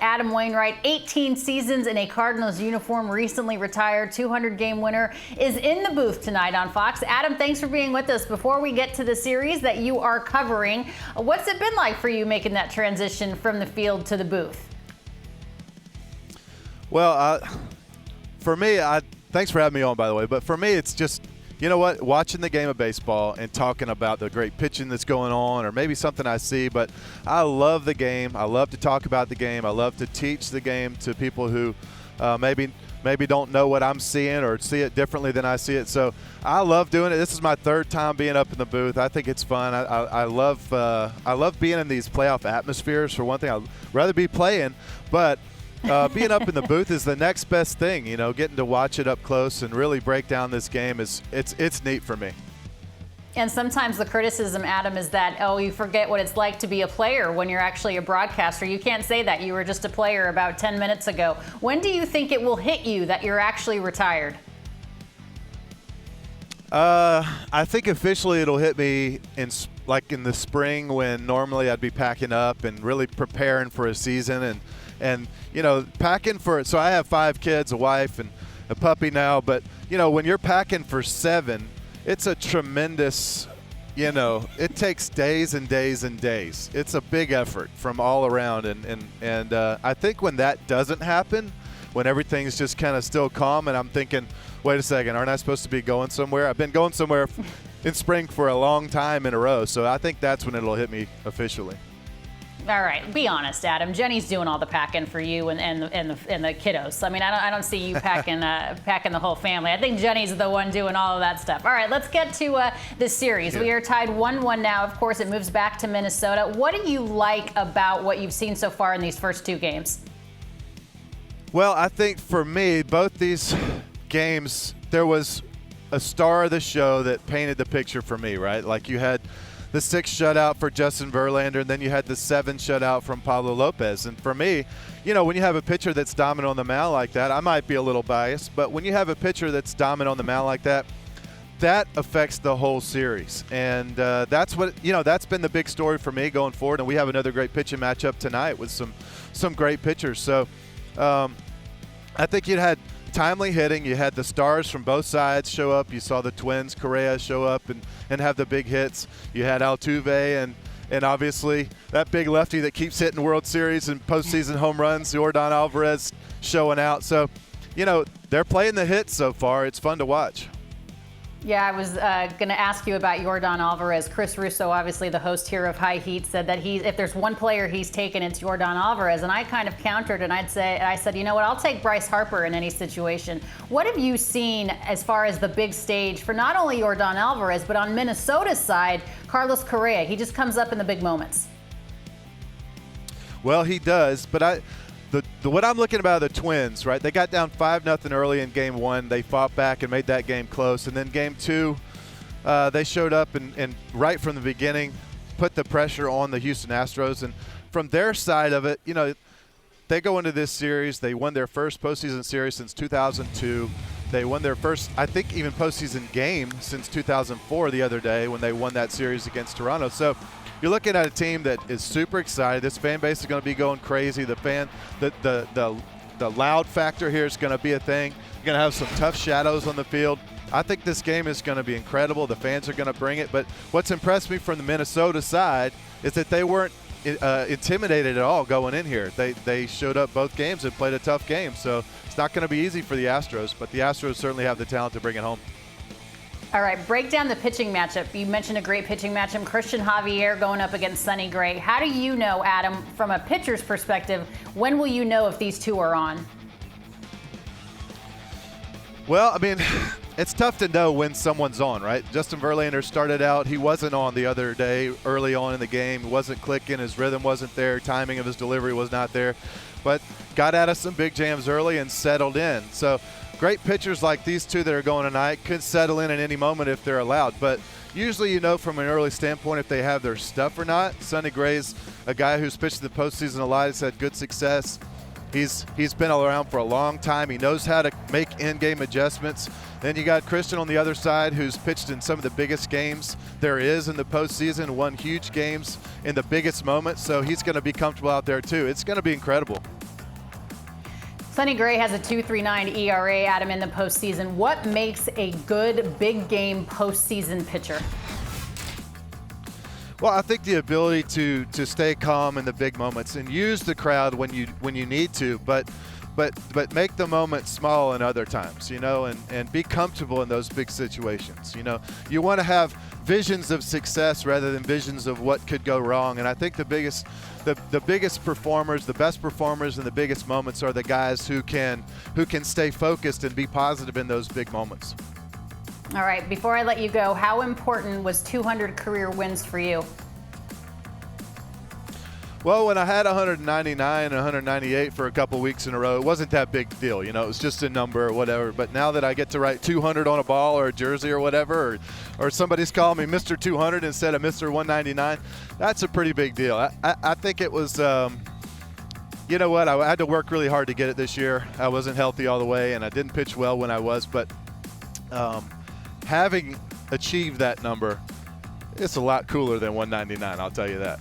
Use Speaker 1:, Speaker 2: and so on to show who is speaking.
Speaker 1: Adam Wainwright, 18 seasons in a Cardinals uniform, recently retired, 200-game winner, is in the booth tonight on Fox. Adam, thanks for being with us. Before we get to the series that you are covering, what's it been like for you making that transition from the field to the booth?
Speaker 2: Well, for me, thanks for having me on, by the way, but for me, it's just, you know what, watching the game of baseball and talking about the great pitching that's going on, or maybe something I see, but I love the game. I love to talk about the game. I love to teach the game to people who maybe don't know what I'm seeing or see it differently than I see it. So I love doing it. This is my third time being up in the booth. I think it's fun. I love being in these playoff atmospheres. For one thing, I'd rather be playing, but being up in the booth is the next best thing. You know, getting to watch it up close and really break down this game it's neat for me.
Speaker 1: And sometimes the criticism, Adam, is that, oh, you forget what it's like to be a player when you're actually a broadcaster. You can't say that. You were just a player about 10 minutes ago. When do you think it will hit you that you're actually retired?
Speaker 2: I think officially it'll hit me in the spring, when normally I'd be packing up and really preparing for a season and you know, packing for – so I have 5 kids, a wife, and a puppy now. But, you know, when you're packing for 7, it's a tremendous – you know, it takes days and days and days. It's a big effort from all around. And I think when that doesn't happen, when everything's just kind of still calm and I'm thinking, wait a second, aren't I supposed to be going somewhere? I've been going somewhere in spring for a long time in a row. So I think that's when it'll hit me officially.
Speaker 1: All right, be honest, Adam. Jenny's doing all the packing for you and the kiddos. I mean, I don't see you packing the whole family. I think Jenny's the one doing all of that stuff. All right, let's get to this series. We are tied 1-1 now. Of course, it moves back to Minnesota. What do you like about what you've seen so far in these first 2 games?
Speaker 2: Well, I think for me, both these games, there was a star of the show that painted the picture for me, right? Like you had the 6 shutout for Justin Verlander, and then you had the 7 shutout from Pablo Lopez. And for me, you know, when you have a pitcher that's dominant on the mound like that, I might be a little biased, but when you have a pitcher that's dominant on the mound like that, that affects the whole series. And that's what, you know, that's been the big story for me going forward. And we have another great pitching matchup tonight with some great pitchers. So I think you had timely hitting. You had the stars from both sides show up. You saw the twins, Correa, show up and have the big hits. You had Altuve and obviously that big lefty that keeps hitting World Series and postseason home runs, Ordon Alvarez, showing out. So, you know, they're playing the hits so far. It's fun to watch.
Speaker 1: Yeah, I was going to ask you about Ordon Alvarez. Chris Russo, obviously the host here of High Heat, said that if there's one player he's taken, it's Ordon Alvarez. And I kind of countered and I said, you know what, I'll take Bryce Harper in any situation. What have you seen as far as the big stage for not only Ordon Alvarez, but on Minnesota's side, Carlos Correa? He just comes up in the big moments.
Speaker 2: Well, he does, but what I'm looking about are the Twins, right? They got down 5-0 early in Game 1. They fought back and made that game close. And then Game 2, they showed up and right from the beginning put the pressure on the Houston Astros. And from their side of it, you know, they go into this series. They won their first postseason series since 2002. They won their first, I think, even postseason game since 2004 the other day when they won that series against Toronto. So you're looking at a team that is super excited. This fan base is going to be going crazy. The loud factor here is going to be a thing. You're going to have some tough shadows on the field. I think this game is going to be incredible. The fans are going to bring it. But what's impressed me from the Minnesota side is that they weren't intimidated at all going in here. They showed up both games and played a tough game. So it's not going to be easy for the Astros, but the Astros certainly have the talent to bring it home.
Speaker 1: All right, break down the pitching matchup. You mentioned a great pitching matchup. Christian Javier going up against Sonny Gray. How do you know, Adam, from a pitcher's perspective, when will you know if these two are on?
Speaker 2: Well, I mean, it's tough to know when someone's on, right? Justin Verlander started out, he wasn't on the other day early on in the game. He wasn't clicking, his rhythm wasn't there, timing of his delivery was not there, but got out of some big jams early and settled in. So great pitchers like these two that are going tonight could settle in at any moment if they're allowed. But usually you know from an early standpoint if they have their stuff or not. Sonny Gray's a guy who's pitched in the postseason a lot. He's had good success. He's been around for a long time. He knows how to make in-game adjustments. Then you got Christian on the other side, who's pitched in some of the biggest games there is in the postseason, won huge games in the biggest moments. So he's going to be comfortable out there too. It's going to be incredible.
Speaker 1: Sonny Gray has a 2.39 ERA, Adam, in the postseason. What makes a good big game postseason pitcher?
Speaker 2: Well, I think the ability to stay calm in the big moments and use the crowd when you need to, but make the moment small in other times, and be comfortable in those big situations. You want to have visions of success rather than visions of what could go wrong. And I think the biggest performers, the best performers in the biggest moments are the guys who can stay focused and be positive in those big moments.
Speaker 1: All right, before I let you go, how important was 200 career wins for you?
Speaker 2: Well, when I had 199 and 198 for a couple weeks in a row, it wasn't that big deal. It was just a number or whatever. But now that I get to write 200 on a ball or a jersey or whatever, or somebody's calling me Mr. 200 instead of Mr. 199, that's a pretty big deal. I think it was, you know what, I had to work really hard to get it this year. I wasn't healthy all the way, and I didn't pitch well when I was. But having achieved that number, it's a lot cooler than 199, I'll tell you that.